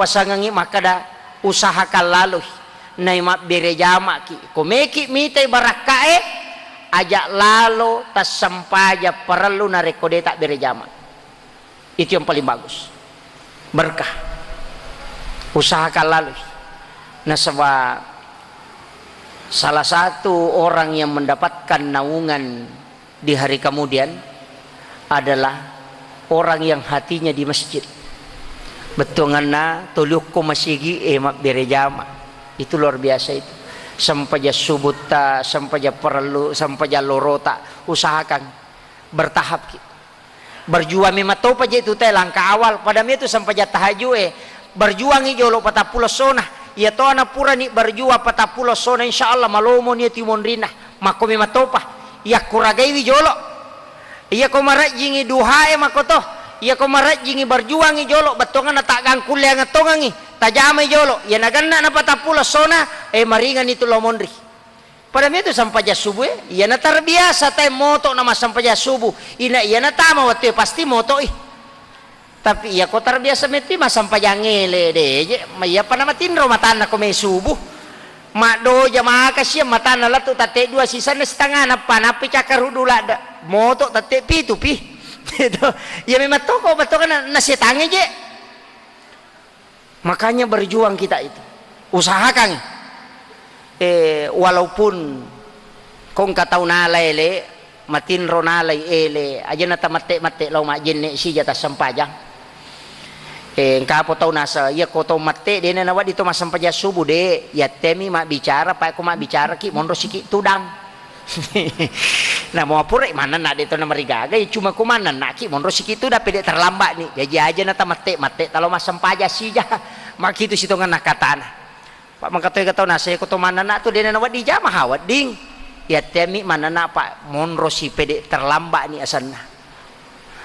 pasangangi maka da usahakan lalu na mak berejama ki komeki mitay barakae ajak lalu tas sampaja perlu na rekode tak berejama. Itu yang paling bagus, berkah. Usahakan lalu. Nah sebab salah satu orang yang mendapatkan naungan di hari kemudian adalah orang yang hatinya di masjid. Betunganna tulukku masigi mak berejama. Itu luar biasa itu. Sampaja subuta, sampaja perlu, sampaja lorota, usahakan bertahap. Berjuang memang tahu aja itu teh langkah awal pada itu sampaja tahajud berjuang jolo patapula sona ya to ana pura ni berjuang patapula sona insyaallah malomo ni timondrina mako memang tahu ya kuragai jolo iya ko marajingi duhae makoto iya ko marajingi berjuang jolo batongan tak gangkul yang ngatongangi tajame jolo ya naganna na patapula sona maringan itu lomondri pada itu sampai subuh iya na terbiasa teh moto nama sampai subuh ina iya na tama waktu pasti moto tapi iya ko terbiasa meti mas sampai ngele deh iya pa nama tinro matana ko may subuh makdo jamaah kasih matana lah tu tate dua sisa na setengah napa napi cakar hudula ada moto tate pitu pi itu ya memang toko betul kan nasi tangi je makanya berjuang kita itu usahakan walaupun kong katau nalay le matinro nalay ele aja na mate law majin ne si jata sampajang kapo tau nasa ya ko tau mate de na nawa dito masampaja subuh de ya temi mak bicara pa ko mak bicara ki monro siki tudang nah mau pura mana nak dito na marigaga cuma ko mana nak ki monro siki tu da pede terlambat ni jadi aja na mate talo masampaja si ja mak itu sitongan nakatana Pak mangkatoy nasa ko to manana to dena nawad di jama hawad ding ya temi manana pak monro si pede terlambat ni asanna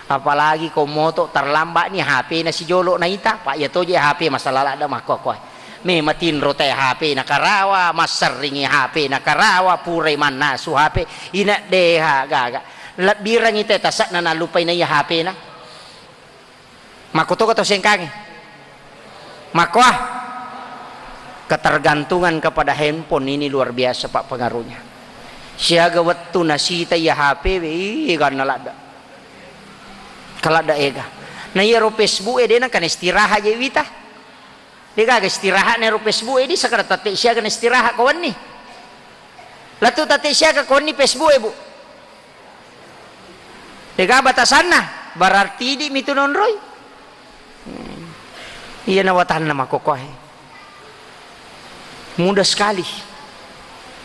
apalagi ko moto terlambat ni HP na si jolo na ita pak ya to je HP masalah ada mako ko me matin rote HP na karawa maseringi HP na karawa purai manna su HP ina deha gaga labirang ite tasak na nalupay na ya HP na mako to sengkangi mako ketergantungan kepada handphone ini luar biasa pak pengaruhnya siaga waktu nasita ya HP kan nalada kalada ega na yero Facebook dena kan istirahat je wita dega istirahat na ro Facebook di sakara tate siaga istirahat kawan ni latu tate siaga kawan ni Facebook bu dega batasanna berarti di mitunon roy iya nawatan nama kokoh mudah sekali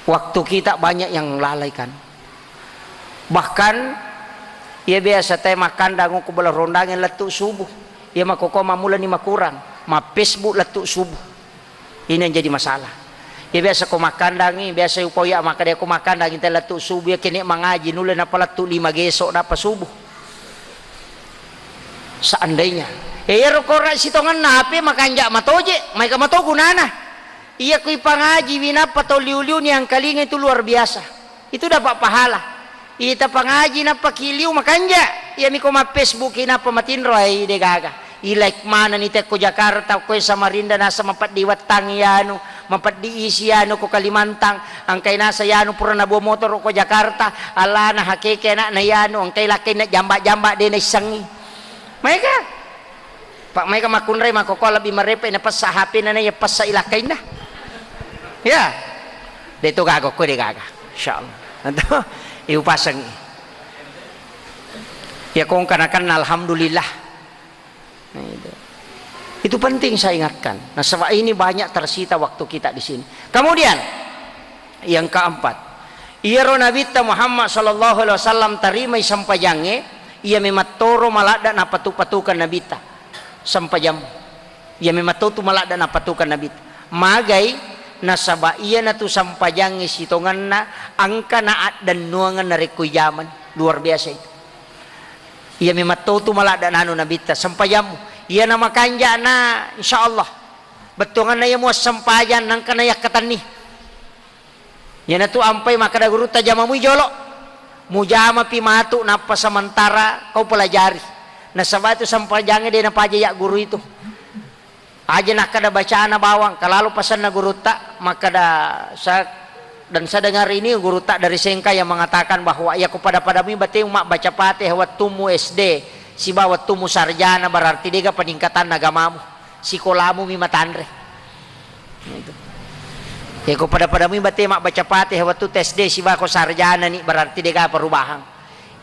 waktu kita banyak yang lalaikan bahkan ya biasa teh makan dangu ku belah rondangan letuk subuh ya makoko mamula ni makurang ma Facebook letuk subuh ini yang jadi masalah ya biasa ko makan dangi biasa upaya maka dia ko makan dangi teh letuk subuh ya kini mangaji nulen apa letuk 5 gesok dapat subuh seandainya ya rokora sitongan nape makan jak matoje mai ka mato gunana iya kui pangaji winapa to liu-liu ni ang kalinga itu luar biasa itu dapat pahala ita pangaji na pakiliu makanja iya mi ko ma Facebook inapa matinro ay de gaga i like mana ni te ko Jakarta ko Samarinda nasa mapat di Watang yano mapat di Isiano ko Kalimantang ang kay nasa yano pura na buo motor ko Jakarta ala na hakeke na yano ang kay laki na jamba de na isangi maika pak maika makunray makokola bi marepe na pas sa HP na ya pas sa ilakay na ya dito gago ko de gaga insyaallah nanti iupasang ya kong kanakan alhamdulillah nah, itu penting saya ingatkan nah sebab ini banyak tersita waktu kita di sini kemudian yang keempat iya ronabita Muhammad sallallahu alaihi wasallam tarimai sampai jange ia mematoro malada na patukan nabita sampai jam ia mematotu malada na patukan nabita magai nasaba iya na tu sampajang isitongan na angka naat dan nuangan na rekuyaman luar biasa itu iya mematotu malada na anu nabita sampajamu iya na makanja na insyaallah betungan na iya mo sampajan nang kanayak katani iya na tu ampai makada guru tajamamu jolo mujama pimatu napa sementara kau pelajari nasaba itu sampajangnya dia na pajaya guru itu aja nak kada bacaan bawang kalau pesan na guru tak maka dan saya dengar ini guru tak dari Sengka yang mengatakan bahwa ya kepada padamu berarti mak baca Fatihah waktumu SD si bawa waktumu sarjana berarti dia peningkatan agamamu sekolahmu mima tandre itu. Ya kepada padamu berarti mak baca Fatihah waktu SD si bawa sarjana nih berarti dia perubahan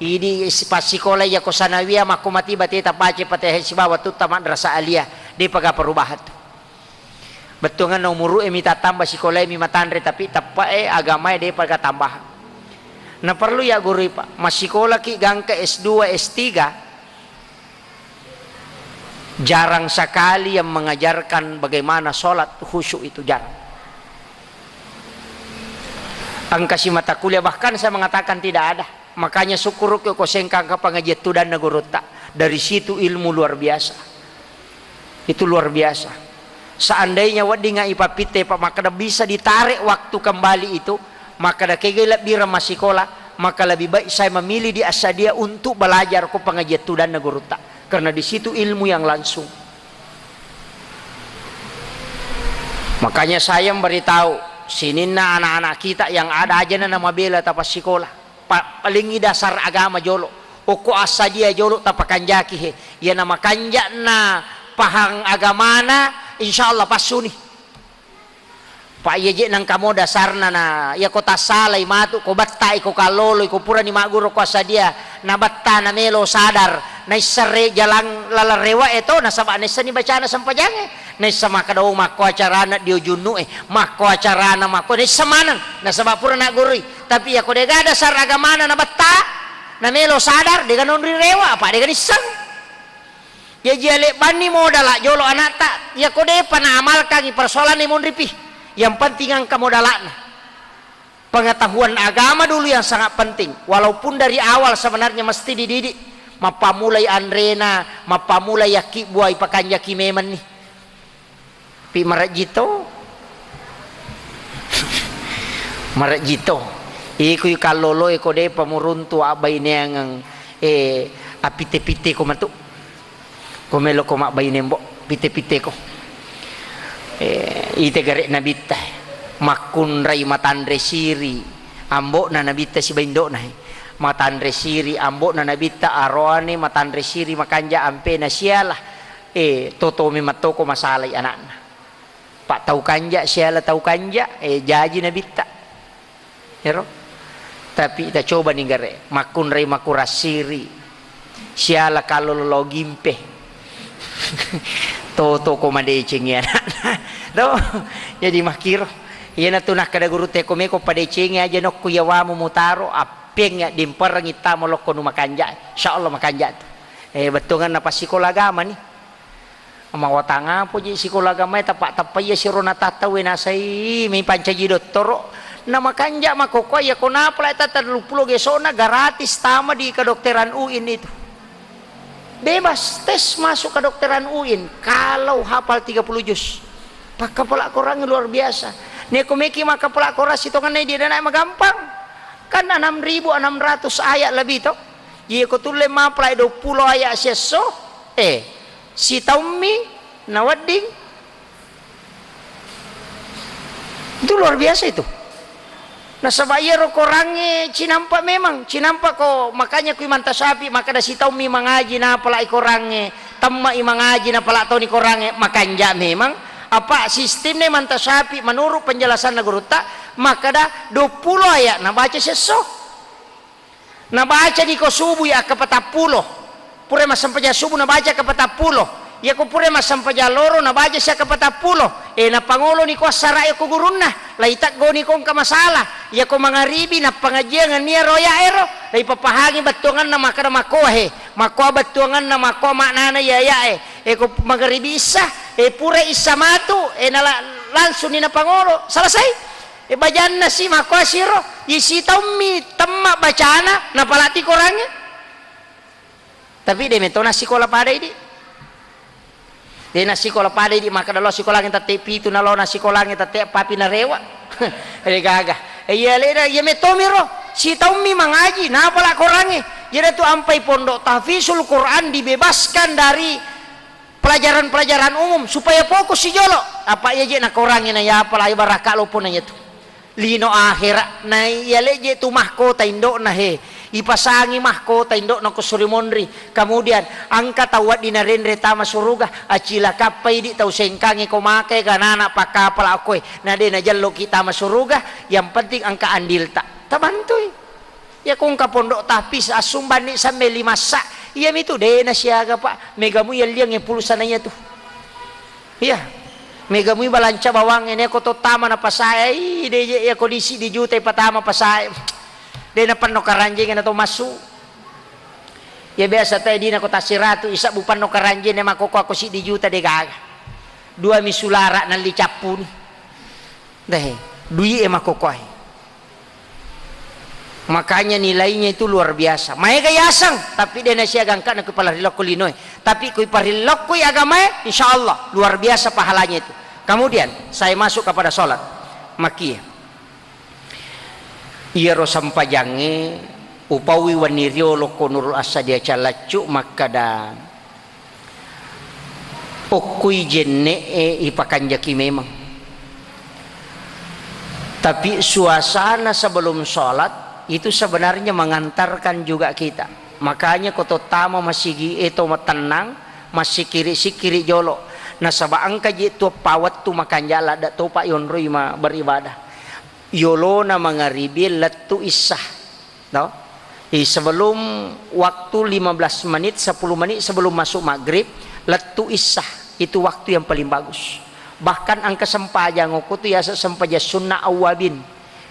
ini pas sekolah ya ko sanawiyah maku mati berarti tak baca Fatihah si bawa waktu tamat rasa aliyah dia pakai perubahan tuh. Betul kan umur minta tambah sekolah mi matandre tapi tapa agama dia pada tambah. Nah perlu ya guru pak masih sekolah ki gang ke S2 S3 jarang sekali yang mengajarkan bagaimana sholat khusyuk itu jarang. Angkasi mata kuliah bahkan saya mengatakan tidak ada. Makanya syukur ke kosengkang ke pengajian tu dan guru tak dari situ ilmu luar biasa. Itu luar biasa. Seandainya wadi ngai papite pak maka bisa ditarik waktu kembali itu maka dah kegelap di ramah sekolah maka lebih baik saya memilih di Asadia untuk belajar ku pengajian tu dan guru tak karena di situ ilmu yang langsung. Makanya saya memberitahu sini anak-anak kita yang ada aja nama bela tapas sekolah paling dasar agama jolo oko Asadia jolo tapakan jaki he ya nama kanjak na pahang agamana insyaallah pasuni pak yeje nang kamo dasarna na ya kota salai matu ko batta ko kalolo ko pura ni maguro ko Asadia na batta na melo sadar na isare jalang lalarewa eto na sama nesa ni bacana sampajange na sama kadaw mako acarana diujunu mako acarana mako ni samanang na sama pura na gurui tapi ya ko dega dasar agamana na batta na melo sadar dega non rewa apa dega nisang ya jale bani modal jolo anak tak ya kode pana amalkan persoalan ni ripi yang penting ang kamodalana pengetahuan agama dulu yang sangat penting walaupun dari awal sebenarnya mesti dididik mapamulai andrena mapamulai yaki buai pakanja kimeman nih pi marajito marajito iku kalolo kode pamuruntu abay niyang apite-pite ko matu komelo ko makbay nembo pite-pite ko ite garek nabita makunray matandre siri ambo na nabita si baindo na matandre siri ambo na nabita aroane matandre siri makanja ampe na siyalah totomi matoko masalay anak na pak tau kanja siyalah tau kanja jaji nabita hero tapi kita coba nih garek makunray makurasiri siyalah kalau lo gimpe toto ko madeceng ya do jadi makiro iya na tunak kada guru te ko meko padeceng aja nok kuyawamu mutaro apeng ya dimper ngita molok ko makanja insyaallah makanja betungan na pasikola agama ni mawatanga po ji sikola agama tapak ya sirona tatawe nasai mi pancaji dottoro na makanja makoko ya konapla eta 30 gesona gratis tama di kedokteran UIN itu bebas tes masuk ke dokteran UIN kalau hafal 30 juz pakai pelak Quran luar biasa nih kumeki maka pelak Quran itu kan dia dan emang gampang kan 6.600 ayat lebih toh iya ko tulle maplay 20 ayat seso si taumi nawading itu luar biasa itu. Nah sabaya ro korange cinampa memang cinampa ko makanya ku imanta sapi maka da sitaw mi mangaji na pala ikorange tamma imangaji na pala taw ni korange makanja memang apa sistemnya manta sapi menurut penjelasan na guru ta maka da 20 ayat na baca seso na baca di ko subuh ya ke 40 pure masampaja subuh na baca ke 40 ya ko pure masampaja loro na baca siya ke 40 na pangulo ni ko saray ko gurunna laitak go ni kong kamasalah ya ko mangaribi na pangajian niya roya ero lay papahagi batungan na makada makohe makoa batungan na makoa maknana yaya ko mangaribi isa pure isa matu nala langsung ni na pangulo selesai bajan na si makoa siro isitaw mi temma bacana na palati korangnya tapi de metona sikola pada ini de na sikola pada di maka dalo sikola ngita tepi itu nalo na sikola ngita te papi na rewa ele gaga iya le ya metomiro si taumi mangaji na pala korange jadi tu ampai pondok tahfizul Quran dibebaskan dari pelajaran-pelajaran umum supaya fokus si jolo apa ya je nak orangnya na ya apa lah ibarat kalau pun aja tu lino akhirat na ya leje tu mahkota indok na he ipasangi mahkota indok na kusuri mondri kemudian angka tawat di narendre tama suruga acila kapai di tau sengkangi ko make kanana pakapal aku na de na jallo kita masuruga yang penting angka andil tak tabantui ya kung kapondok tapis asumban ni sampai 5 sak iya itu deh na siaga pak megamu yang liang yang pulusananya tuh iya megamu balanca bawang ini aku tama na pasay deh ya kondisi di juta patama pasay deh na pano karanjing na to masuk ya biasa tayo di na ko tasiratu isa bupan no karanjing na makoko ako si di juta deh gaga 2 misulara ng licapun deh dui makoko makanya nilainya itu luar biasa may gayasang tapi dia nasiagang ka na kuparilok kulinoy tapi kuparilok kuy agama insyaallah luar biasa pahalanya itu kemudian saya masuk kepada sholat makiyah iya rosampajange upawi waniriolo konurul asa dia calacu makada okuy jenne ipakanjaki memang tapi suasana sebelum sholat itu sebenarnya mengantarkan juga kita makanya koto tama masih itu tenang masih kiri jolo nah sabang kaji itu pawat tu makan jala da tu pak yonrui ma beribadah yolo na mangaribi letu isah no? Sebelum waktu 15 menit 10 menit sebelum masuk maghrib letu isah itu waktu yang paling bagus bahkan angka sempajang aku tu ya sempaja sunnah awabin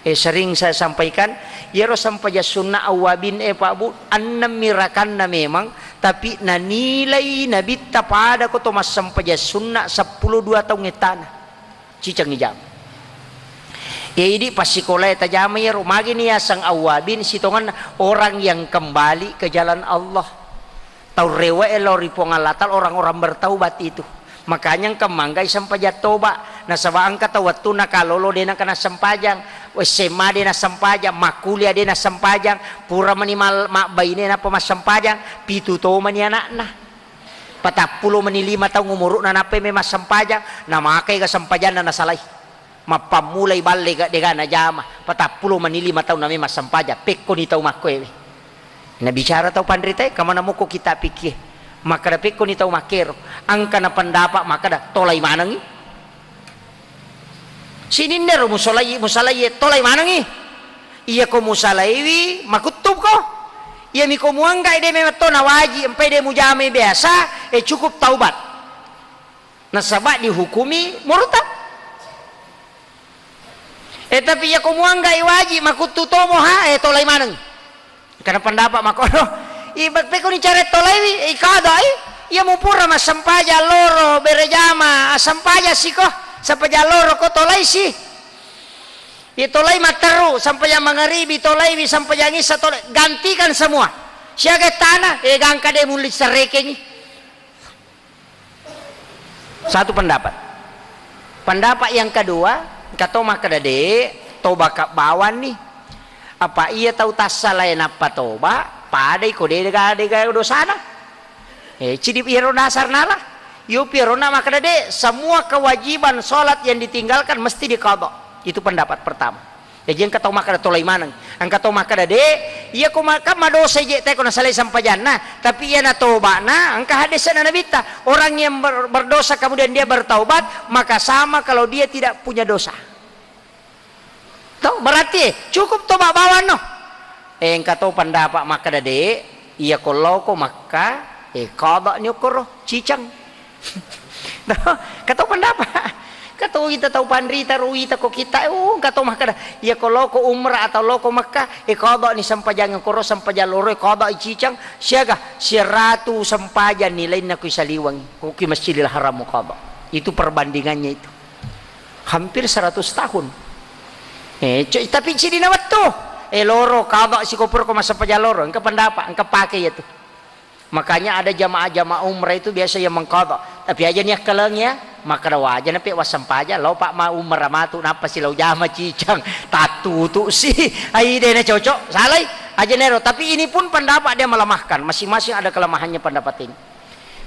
sering saya sampaikan ya sampaja sunnah awabin Pak Bu annam mirakan na memang tapi na nilai nabi tapada ko to mas sampaja sunnah 12 tahun itana cicang ijam ya ini pas sekolah tajama ya rumagi niya sang awabin sitongan orang yang kembali ke jalan Allah tau rewa elori pongalatal orang-orang bertaubat itu makanya kemanggay sampajat toba na sabang katawatu na kalolo din ang kana sampajang sema din na sampajang makulia din na sampajang pura manimal makbay din na pamasampajang pituto man yan na 40 manilima taong umuro na napay may masampajang na makay ka sampajang na nasalay mapamulay balay ka diga na jama 40 manilima taong na may masampajang pekko ni taong makoy nabicara taong pandritay kamana mo ko kita pikir maka dapat ko nitaw makero ang kana pandapa maka da tolay manangi sininder musalay tolay manangi iya ko musalaywi makutub ko iya mi ko muangga ide me to nawaji empai de mujame biasa cukup taubat nasaba dihukumi murtad tapi iya ko muangga iwaji makututomo ha tolay manangi kana pandapa makono ibat pe ko ni caret tolai ikada ia mupura mas sampaja loro berejama sampaja siko sampaja loro ko tolai si ia tolai materu sampaja mangaribi tolai sampaja ngisa tolai gantikan semua siaga tanah gangka de mulit sarekeni satu pendapat yang kedua kato makadade toba ka bawan nih apa ia tahu tasalayan apa toba padai ko dega dosana cidi piero dasar nala yo piero nama kadade semua kewajiban salat yang ditinggalkan mesti diqadha itu pendapat pertama ya jeung katau maka tolay manang ang katau maka dade iya ko maka madosa je teh kuna salai sampajanna tapi ia na tobana angka hadis na nabita orang yang berdosa kemudian dia bertaubat maka sama kalau dia tidak punya dosa tuh berarti cukup toba bawan no engkau pendapat maka dade iya kalau ko maka qada nyukuro cicang kata pendapat kata kita tahu pandrita ruita ko kita kata maka iya kalau ko umrah atau loko maka qada ni sampajangan koro sampajaloro qada cicang siaga 100 sampajan nilai na ko saliwang ko ki Masjidil Haram qada itu perbandingannya itu hampir 100 tahun tapi sini nawat tuh loro kada si kopur ko masampaja loro engka pendapat engka pakai itu makanya ada jamaah umrah itu biasa yang mengqada tapi aja nih kelengnya maka waja napi wasampaja lo pak ma umrah matu napa si lo jama cicang tatu tu si ai dene cocok salai aja nero tapi ini pun pendapat dia melemahkan masing-masing ada kelemahannya pendapat ini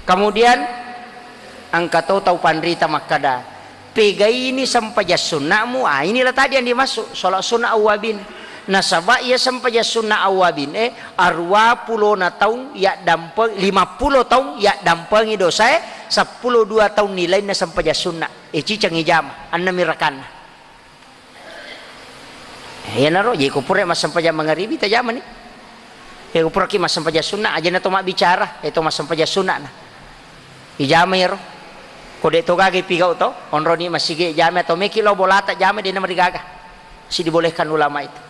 kemudian angka tahu pandrita makada pegai ini sampaja sunnahmu. Inilah tadi yang dimasuk sholat sunnah awabin. Nasabah ia sampaja sunnah awabin arwa pulo na tahun ya dampeng 50 tahun ya dampengi dosa 12 tahun nilai na sampaja sunnah cicang ijama anna mirakan ya naro jadi kupure mas sampaja mangaribi tajama nih ya kupure ki mas sampaja sunnah aja na to mak bicara itu mas sampaja sunnah na ijama ya ro kode to gage pigau to onro ni masige jame to meki lo bolata jame dina marigaga si dibolehkan ulama itu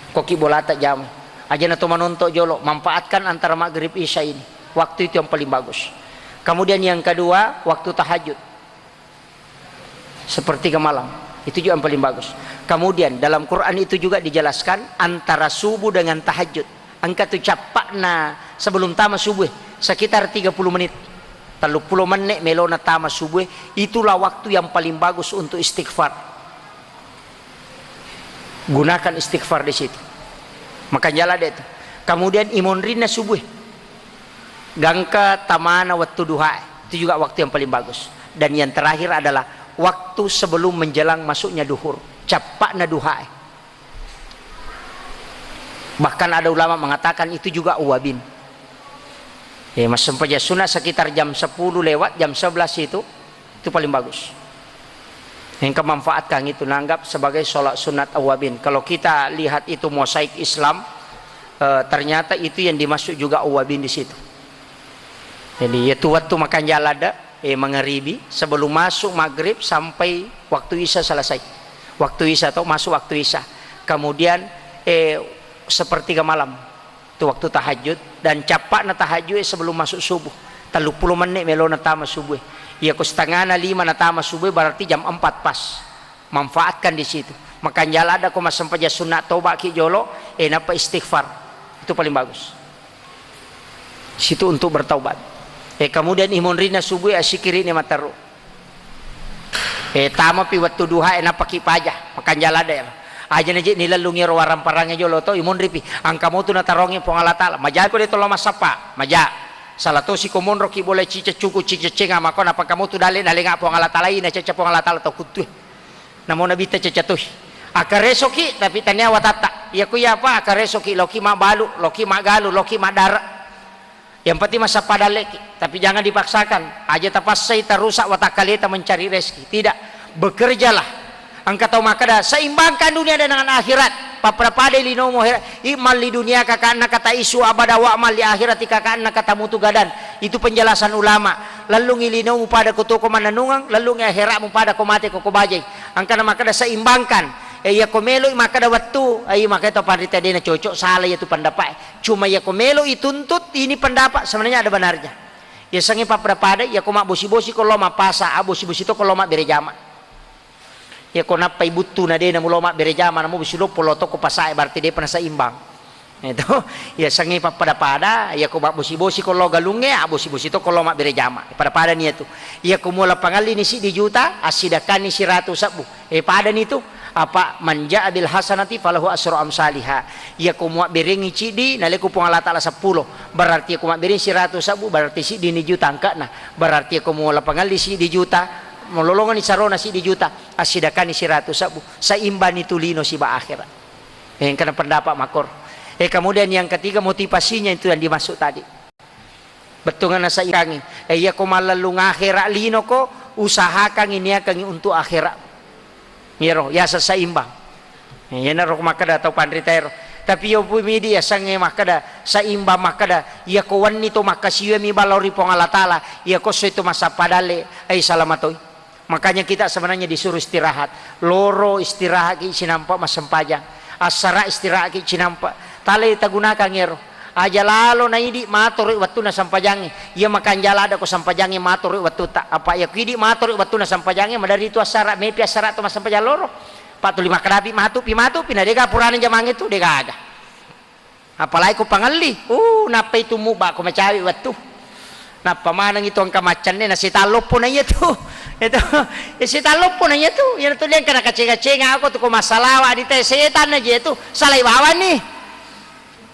koki bolata jame aja na to manonto jolo manfaatkan antara maghrib isya ini waktu itu yang paling bagus. Kemudian yang kedua waktu tahajud sepertiga malam itu juga yang paling bagus. Kemudian dalam Quran itu juga dijelaskan antara subuh dengan tahajud angka tu capakna sebelum tama subuh sekitar 30 menit 30 menit melona tama subuh itulah waktu yang paling bagus untuk istighfar. Gunakan istighfar di situ. Maka jala deh itu. Kemudian imunrina subuh. Gangka tamana waktu duha. Itu juga waktu yang paling bagus. Dan yang terakhir adalah waktu sebelum menjelang masuknya duhur. Capakna duha. Bahkan ada ulama mengatakan itu juga uwabin. Mas sampaja sunnah sekitar jam 10 lewat jam 11 itu paling bagus. Yang kemanfaatkan itu nanggap sebagai sholat sunat awabin. Kalau kita lihat itu mosaik Islam ternyata itu yang dimasuk juga awabin di situ. Jadi itu waktu makan jalada mengeribi sebelum masuk maghrib sampai waktu isya selesai. Waktu isya atau masuk waktu isya. Kemudian sepertiga malam itu waktu tahajud dan capak na tahajud sebelum masuk subuh 30 menit melona tama subuh ya ko setengah na 5 na tama subuh berarti jam 4 pas manfaatkan di situ makan jala ada ko masampaja sunat toba ki jolo napa istighfar itu paling bagus situ untuk bertaubat kemudian imunrina subuh asikiri ni mataru tama pi waktu duha napa ki pajah makan jala ada aja naji nilalungi rawaran parangnya jolo to imun ripi angka mo tu natarongi pongalatala maja ko dito lama sapa maja salah to si komon roki boleh cice cuku cice cenga mako napa kamu tu dale nga pongalatala ina cece pongalatala to kutu namo nabi te cece tuh akaresoki tapi tanya watata ya ku ya apa akaresoki loki ma balu loki ma galu loki ma dara yang penting masa padale tapi jangan dipaksakan aja tapasai tarusak watakalita mencari rezeki tidak bekerjalah angka tahu makada seimbangkan dunia dengan akhirat papada lino akhirat imal di dunia kakana kata isu abada wa amal di akhirat kakana kata mutu gadan itu penjelasan ulama lalu ngilino pada kutuko mananungang lalu akhirat pada komate ko bajai angka makada seimbangkan ya komelo makada waktu maka itu parita dena cocok salah itu pendapat cuma ya komelo ituntut ini pendapat sebenarnya ada benarnya ya sangi papada ya koma bosi-bosi ko loma pasa abosi-bosi to ko loma berejama ya kona pai butu na de na muloma berejama na mo bisulo poloto ko pasai berarti dia pernah seimbang itu ya sangi pada ya ko bosi-bosi ko lo galunge bosi-bosi to ko loma berejama pada ni itu ya ko mula pangali ni si di juta asidakan ni si ratu sabu pada ni tu apa manja abil hasanati falahu asru amsalihha ya ko mo berengi cidi nale ko pangala taala 10 berarti ko mo berengi si ratu sabu berarti si di ni juta angka na berarti ko mula pangali si di juta mololongan ni sarona si di juta asidakan ni si ratu sabu saimban itu lino si ba akhirat yang kena pendapat makor kemudian yang ketiga motivasinya itu yang dimasuk tadi betul ngana sa ikangi ya ko malalung akhirat lino ko usahakan ini akan untuk akhirat miro ya saimbang ya na ro makada atau pandritero tapi yo pumidi ya sange makada saimbang makada ya ko wanni to makasiwe mi balori pongalatala ya ko so itu masa padale salamatoi. Makanya kita sebenarnya disuruh istirahat. Loro istirahat ki sinampa masampajang. Asara istirahat ki sinampa. Tale kita gunakan ngero. Aja lalo na idi matur waktu na sampajangi. Ia makan jala ada ko sampajangi matur waktu tak apa ya kidi matur waktu na sampajangi madari itu asara mepi asara to masampajang loro. 45 kadapi matu pi na dega purana jamang itu dega aga. Apalagi ko pangali. Napa itu muba ko macawi waktu. Napa manang itu ang kamacannya na si talop po na itu. Itu si talop po na itu. Yan to liang kana kacenga-cenga ako to ko masalawa di te setan na itu. Salay bawan ni.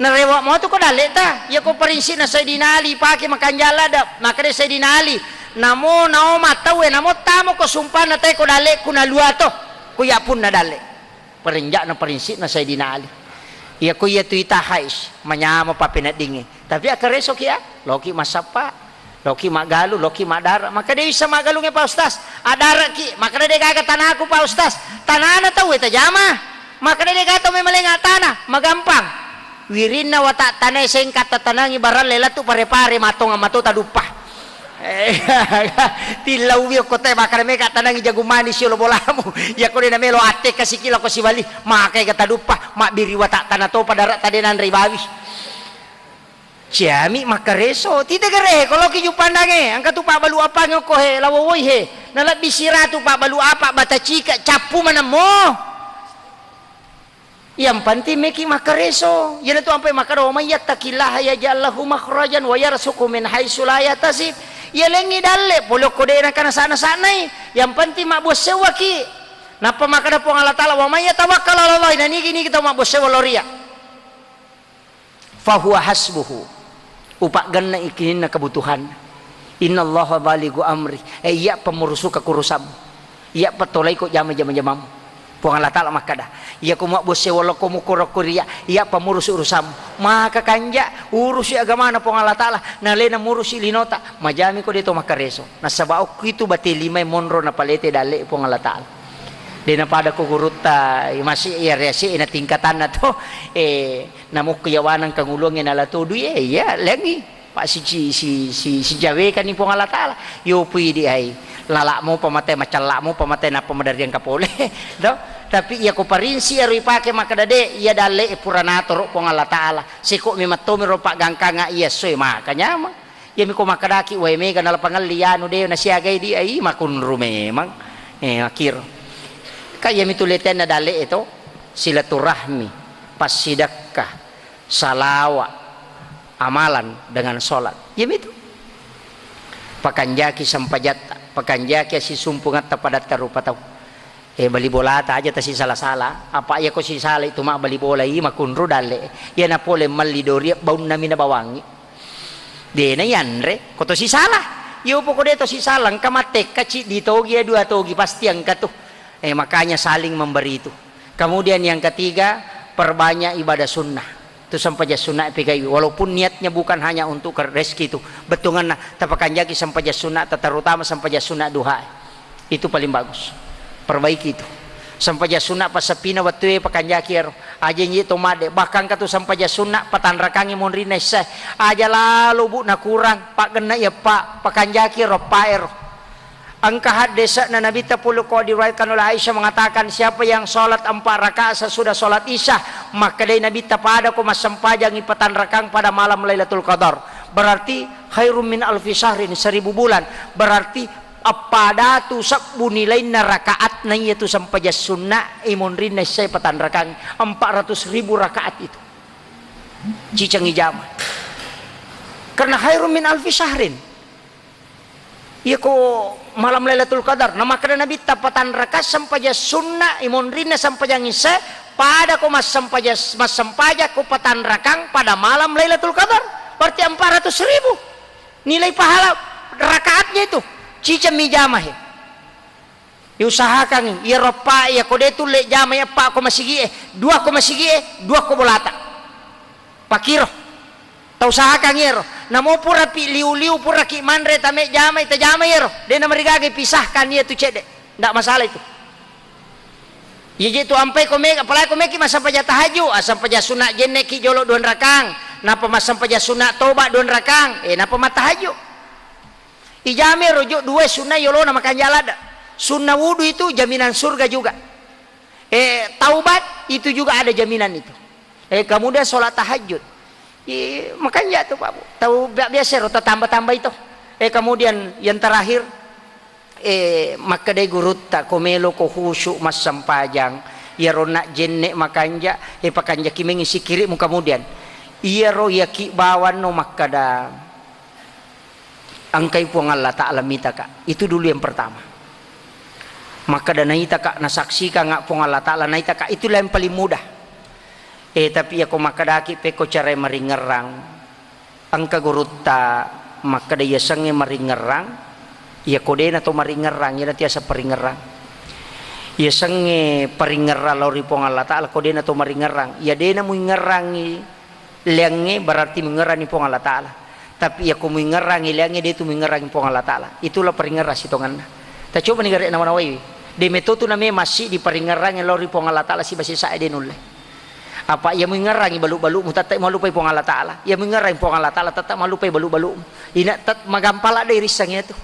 Narewa mo to ko dali ta. Ya ko parinsi na sa dinali paki makanjala da. Makade sa dinali. namo nao matawe namo tamo ko sumpah na tay ko dali kuna luato kuya pun na dali perenjak na prinsip na Sayyidina Ali iya kuya tu itahais manyama pa pinadingi tapi akareso kia loki masapa loki magalu loki madara maka dia bisa magalungnya Pak Ustaz adara ki maka dia kagak tanah aku Pak Ustaz tanah na tahu eta jama maka dia kata memelengah tanah magampang wirina watak tanah singkat tanangi baran lela tu pare-pare matong amato tadupah tilau wio kote maka mereka tanangi jago manis yo bolamu ya ko na melo ate kasi kila ko si bali maka kata dupah mak biri watak tanah to padarat tadenan ribawi Ciami makareso tidak gere kalau kiju pandange angka tu pak balu apa ngoko he lawoi he nalat bisira tu pak balu apa bata cika capu mana mo yang penting meki makareso yana tu ampai makaro mayat takillah ya jallahu makhrajan wa yarsuqu min haitsu la yahtasib ya lengi dalle polo kode na kana sana yang penting mak bos sewa ki napa makada po Allah taala wa may tawakkal ala Allah dan ini kita mak bos sewa loria fa huwa hasbuhu upak ganna ikinin na kebutuhan innallaha balighu amri iya pemurusu kekurusamu iya patolai ko jama-jama po Allah taala makada iya ko mak bos sewa lo ko mukurokuria iya pemurus urusamu maka kanja urusi agama na po Allah taala nalena murusi linota majami ko dito makareso nasabao kitu bati limay monro na palete dali po Allah taala dena pada ko guruta masih iya resi na tingkatan na to namuk kiyawanan kangulong na latudo iya lagi pak si jawe kan ni po Allah taala yo pwede ay lalak mo pamatay macalak mo pamatay na pamadarian kapole do tapi iya ko parinsi aro ipake makadade iya dale puranator po Allah taala siko mi matto mi ropa gangkanga iya soy makanya mah iya mi ko makadaki way me kanal pangaliano de na siagay di ay makunru memang akhir kaya mi tuliten na dale ito silaturahmi pasidakah salawa amalan dengan sholat iya mi itu pakanjaki sampajata pakanjaki si sumpungat tapadat karupa tau bali bola ta aja ta si salah-salah apa ya ko si salah itu mak bali bola i makunru dale ya na pole malidori baun na mina bawangi de na yanre ko to si salah yo po ko de to si salang kamate kaci ditogi dua togi pasti ang katu makanya saling memberi itu kemudian yang ketiga perbanyak ibadah sunnah itu sampaja sunnah PKI walaupun niatnya bukan hanya untuk rezeki itu betungan nah tapakan jaki sampaja sunnah terutama sampaja sunnah duha itu paling bagus perbaiki itu sampaja sunnah pasapina waktu pakan jaki aja nyito made bahkan katu sampaja sunnah patan rakangi monrine seh aja lalu bu na kurang pak kena ya pak pakan jaki ro paer angka desa na Nabi tapuluh ko diriwayatkan oleh Aisyah mengatakan siapa yang sholat 4 rakaat sesudah sholat isya maka dari Nabi tapada ko masampajang ipatan rakang pada malam Lailatul Qadar berarti khairum min alfi syahrin 1000 bulan berarti apa tu sabbu nilai na rakaat na yaitu sampaja sunnah imun rin na say patan rakang 400.000 rakaat itu cicang ijama karena khairum min alfi syahrin iya ko malam Lailatul Qadar nama kada Nabi tapatan rakaat sampaja sunnah imun rin na sampaja ngisa pada ko mas sampaja ko patan rakang pada malam Lailatul Qadar berarti 400.000 nilai pahala rakaatnya itu cicam mi jamah diusahakan ya ropa ya kode tu le jamah ya pak ko masigi 2 bolata pakiro tau usahakan yero namo pura pi liu pura ki manre tame jamah ita jamah yero de na marigage pisahkan ya tu cede ndak masalah itu ya tu ampai ko me apalagi ko me ki masa paja tahajud asam paja sunat jenne ki jolo 2 rakang napa masam paja sunat toba 2 rakang napa matahajud ijame rujuk 2 sunnah yolo nama kanjalada sunnah wudu itu jaminan surga juga taubat itu juga ada jaminan itu kemudian sholat tahajud makanya tuh Pak Bu tahu biasa rota tambah-tambah itu kemudian yang terakhir maka de gurutta komelo ko khusyuk mas sampajang ya rona jenne makanja pakanja kimengi sikiri mu kemudian iya ro yaki bawan no makada angkai puang Allah Ta'ala mitaka itu dulu yang pertama maka dan naitaka nasaksikan ngak puang Allah Ta'ala naitaka itulah yang paling mudah tapi ya ko makadaki peko cara maringerang angka gurutta maka dia sange maringerang ya kodena to maringerang ya tiasa peringerang ya senge peringerang lori pong Allah Ta'ala kodena to maringerang ya dena mu ngerangi liange berarti mengerangi pong Allah Ta'ala tapi ya ku mengerangi liange dia tu mengerangi pong Allah Ta'ala itulah peringerang sitongan ta coba ni gare nama nawai de metotu name masih di peringerang lori pong Allah Ta'ala si basi sa denul apa ia mengerangi balu-balu mu tatak malupai pong Allah Ta'ala ia mengerangi pong Allah Ta'ala tatak malupai balu-balu ina tat magampala dari risangnya tu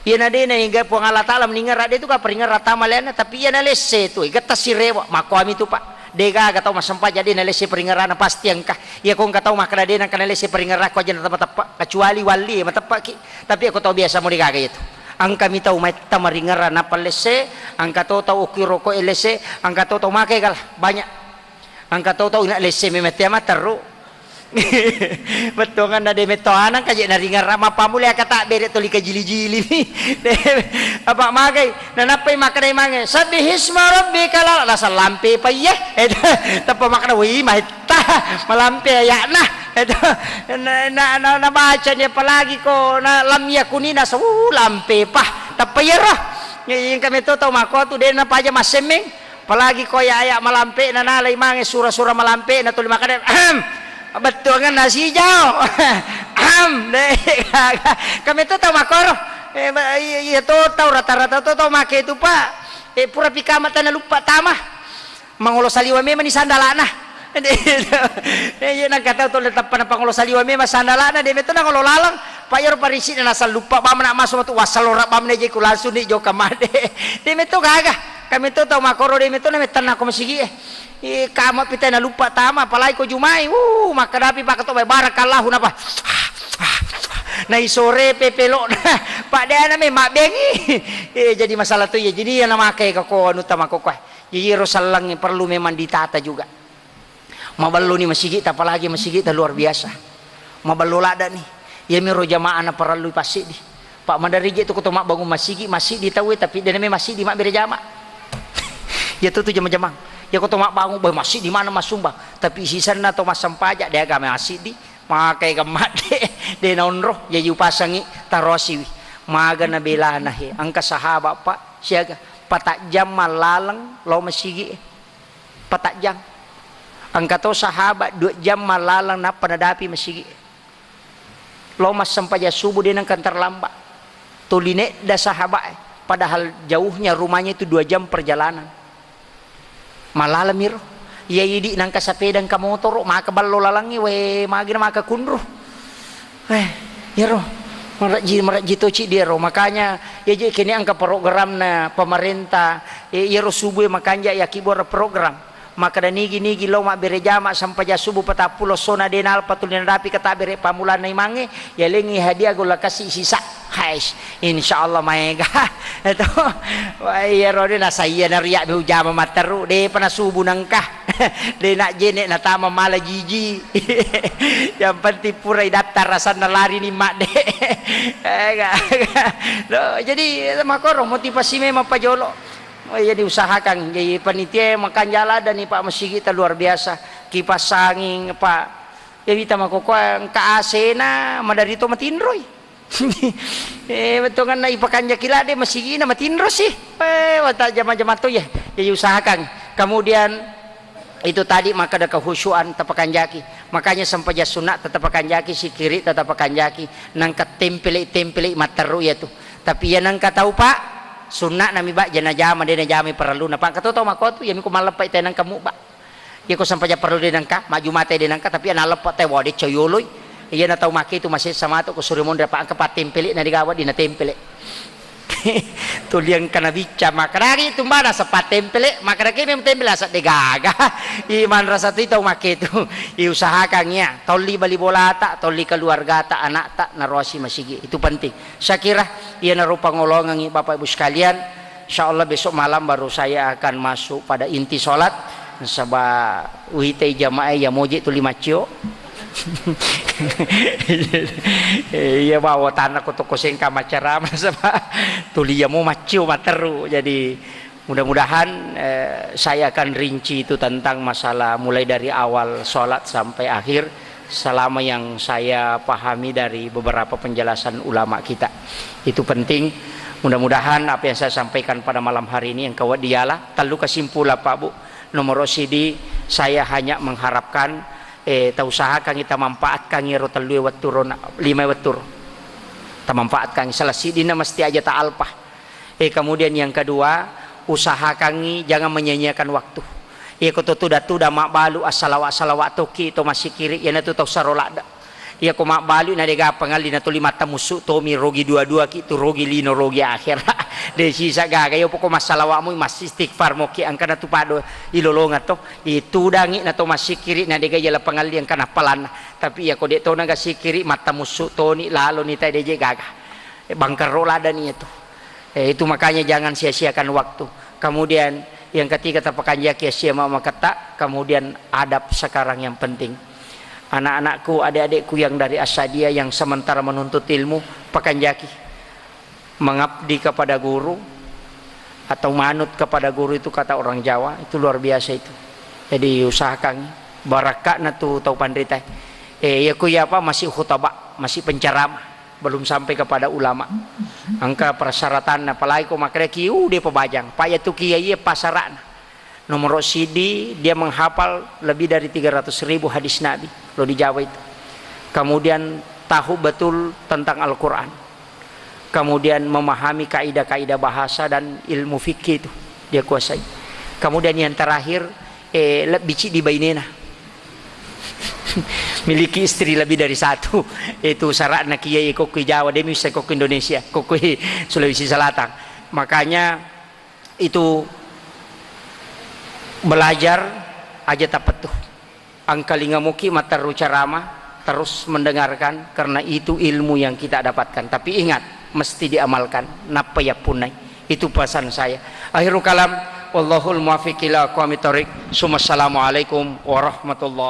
ia nadena hingga pong Allah Ta'ala meninggal dia tu ka peringar rata malena tapi ia nalese tu igata sirewa makwami tu pak dega gatau masampa jadi nalese peringarana pasti angka ia kong katau makna dena kana nalese peringar ko aja tepat kecuali wali matepak ki tapi aku tahu biasa mau digaga itu angka mi tahu mai tamaringarana palese angka tahu ukiro ko elese angka tahu make gal banyak angka tahu ina lese memete amat teru betul kan ada metoanan kaje naringar rama pamule kata bere toli kajili-jili apa magai dan apa makna mange sabbihisma rabbika la lampe pa ye tapa makna wi mahita malampe ya nah na baca ni apalagi ko na lam yakunina sa lampe pa tapa yero yang kami tahu mako tu den na paja masemeng apalagi ko ya malampe na nalay mange sura-sura malampe na tuli makna betul kan nasi hijau kami itu tahu makoro iya tahu rata-rata tahu make itu pak pura pikamat na lupa tamah mangulo saliwa memang di sandalana iya nagkataw to letap pa na pangulo saliwa memang sandalana di meto na ngulo lalang payor parisi na nasa lupa ba man masuk tu wasalora ba man jay kulasun di jo kamade di meto gaga kami itu tahu makoro di meto na metan ako masigi kamu pita na lupa tama palai ko jumai makadapi pa kato barakallahu napa na isore pepelo pak dia na me makbengi jadi masalah tu ya jadi yang namakai ko anu tama ko jadi rosalang perlu memang ditata juga maballo ni masjid apalagi masjid luar biasa maballo lada nih ya miro jamaah na perlu pasti di pak mandarije tu ko mak bangun masjid ditawe tapi dia me masjid di mak berjamaah ya tu jamaah ya kau mak bangun bah masih di mana mas sumbang tapi sisan na to mas sampajak dia kami masih di makai kemat de nonroh ya yu pasangi tarosi maga na belana he angka sahabat pak siaga patak jam malalang lo masigi patak jam angka to sahabat 2 jam malalang na panadapi masigi lo mas sampaja subuh dia nang kantar lambat tuline da sahabat padahal jauhnya rumahnya itu 2 jam perjalanan malalamir iya idi nang kasapedang ka motor maka ballo lalangi we magina maka kunro yero marakji toci dia ro makanya ya je kini angka program na pemerintah yero subuh makanya ya kibor program maka dan nigi lo mak berejama sampai ja subuh patapulo sona denal patulin rapi kata bere pamulan nai mange ya lengi hadiah gula kasih sisa hais insyaallah maega itu ya rode na saya na riak be ujama materu de pana subuh nangkah de nak jene na tama mala jiji yang penting purai daftar rasana lari ni mak de jadi makoro motivasi memang pajolo jadi usahakan jadi panitia makan jalan dan nih Pak masjid kita luar biasa kipas angin Pak ya kita makoko ka AC na madari to matinroy betul kan na ipakan jakila de masjid na matinro sih wata jama-jama to ya jadi usahakan kemudian itu tadi maka ada kehusuan tapakan jaki makanya sampai ja sunat tetapakan jaki si kiri tetapakan jaki nangkat tempele materu ya tuh tapi ya nangka tahu Pak sunat nami bak jana jama dena jami perlu napa kato to makotu ya miku malapai tenang kamu bak ya ko sampai perlu denang ka maju mate denang ka tapi ana lepat te wade coyoloy iya na tau make itu masih sama to ko surimon dapat angka patempele na digawat dina tempele tuliang kana bica makaragi tumbana sa patempele makaragi mem tempele sa degaga iman rasa tu tau make itu iusahakannya toli bali bolata toli keluarga ta anak ta narosi masigi itu penting saya kira ia narupa ngolongan Bapak Ibu sekalian insyaallah besok malam baru saya akan masuk pada inti salat sabab uhite jamaah ya moje tu 5 cio iya bawa tanah ko toko sing kamacara sama tuliamu macio materu jadi mudah-mudahan saya akan rinci itu tentang masalah mulai dari awal sholat sampai akhir selama yang saya pahami dari beberapa penjelasan ulama kita. Itu penting. Mudah-mudahan apa yang saya sampaikan pada malam hari ini yang kawat dialah talu kesimpulan Pak Bu nomor sidi, saya hanya mengharapkan usahakan kita manfaatkan ngiro telu watur 5 watur kita manfaatkan salah sidina mesti aja tak alpah. Kemudian yang kedua, usahakan jangan menyanyiakan waktu. Ko tuda mak balu asalawat toki to masih kiri ya tu tau sarolada. Ya ko mak balu na dega pangali na to 5 tamusu to mi rogi dua ki tu rogi lino rogi akhir. De sisa gaga yo poko masalawatmu masih istighfar mo ki angkana tu pado ilolonga to itu dangi na to masih kiri na dega jala pangali yang kana palan. Tapi ya ko de to naga sikiri mata musu to ni lalo ni tai deje gaga. Bangkar rolada ni itu. Itu makanya jangan sia-siakan waktu. Kemudian yang ketiga tapakanjaki sia mama kata, kemudian adab sekarang yang penting. Anak-anakku, adik-adikku yang dari Asadia yang sementara menuntut ilmu, pakanjaki mengabdi kepada guru atau manut kepada guru itu kata orang Jawa, itu luar biasa itu. Jadi usahakan barakah na tu tau pandritai. Ya ku ya apa masih khutbah, masih penceramah, belum sampai kepada ulama. Angka persyaratan apalagi ko makre kiu dia pebajang paya tu kiai pasaran nomor sidi dia menghafal lebih dari 300.000 hadis Nabi lo di Jawa itu. Kemudian tahu betul tentang Al-Quran, kemudian memahami kaidah-kaidah bahasa dan ilmu fikih itu dia kuasai. Kemudian yang terakhir bici di bainena miliki istri lebih dari satu. Itu syarat nak kiai koki Jawa demi bisa koki Indonesia, koki Sulawesi Selatan. Makanya itu belajar aja tapetuh angkalinga muki mataru carama terus mendengarkan karena itu ilmu yang kita dapatkan. Tapi ingat mesti diamalkan napa ya punai. Itu pesan saya. Akhirul kalam wallahul muwaffiq ila aqwamit thoriq. Assalamualaikum warahmatullahi